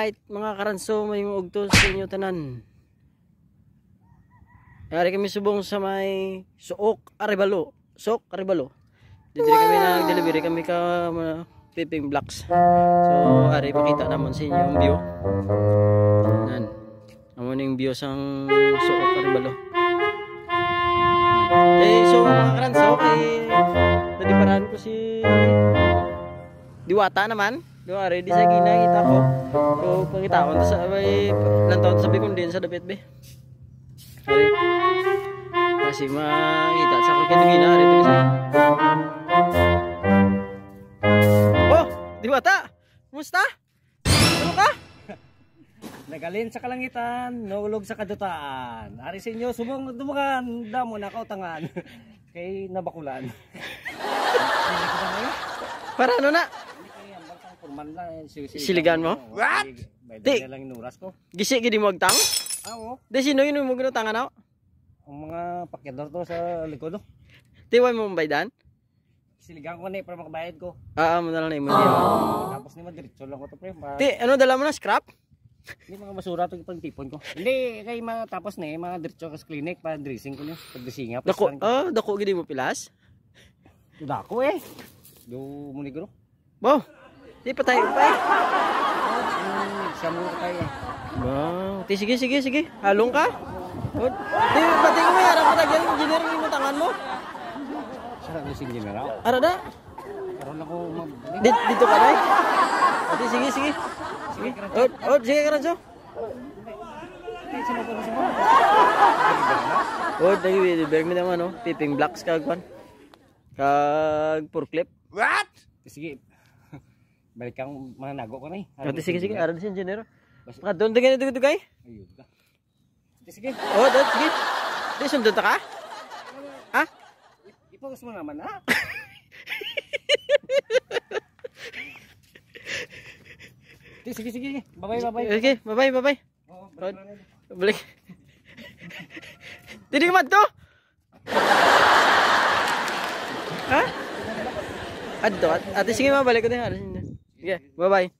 alright, mga karanso, may ugto sa inyo tanan. Ari kami subong sa may Suok Arevalo. Suok Arevalo. Dito kami nag-delivery kami ka Piping Blocks. So, ari makita naman sa inyo yung view. Yan. Amo ning view sang Suok Arevalo. So mga karanso, nadibaran ko si Diwata naman. Do ari di sa ginakita ko. So pangitaon ta sa may lantaw sa bikon din sa dapit be. Ari. Kasi makita sa kakinugina ari to sa. Oh, Diwata. Kumusta? Ano ka? Nagalin sa kalangitan, nahulog sa kadutaan. Ari sa inyo, subong dumagan, damo na kautangan. Kay nabakulan. Para ano na? Siligan mo? What? Di lang inuras ko. Gisi gidi mo agtang? Oo. De sino yun mo ginutangan ako? Ang mga pakyador to sa likod. Tiway mo baydan? Siligan ko na para makabayad ko. Mo na lang na imo. Tapos ni madiretso lang ko to pre. Ti, ano dala mo na scrap? Hindi mga basura to ipang tipon ko. Hindi kay mga tapos na mga diretso sa clinic para dressing ko ni pagdisinga. Dako gidi mo pilas? Dako eh. Do mo ni gro. Bo. Di pa tayo pa eh. Samu tayo. Wow. Ti sige. Halong ka? Di pati ko may harap mo tagyan engineer mo tangan mo. Sarap ni engineer. Ara da. Karon ako dito ka dai. Ati sige. Sige, sige karanso. Dagi berg mi naman no, Piping Blocks kag pan. Kag forklift. What? Sige. Balik kang mga nago ko na eh. Ati sige. Ara si engineer. Basta doon dagay dito kay. Ayun ka. Sige. Sige. Di sundot ka? Ha? Ipagos mo naman ha. Sige. Bye-bye. Okay, bye-bye. Oo, balik. Didi ka man to? Ha? Adto, ate sige mabalik ko din. Sige, bye-bye.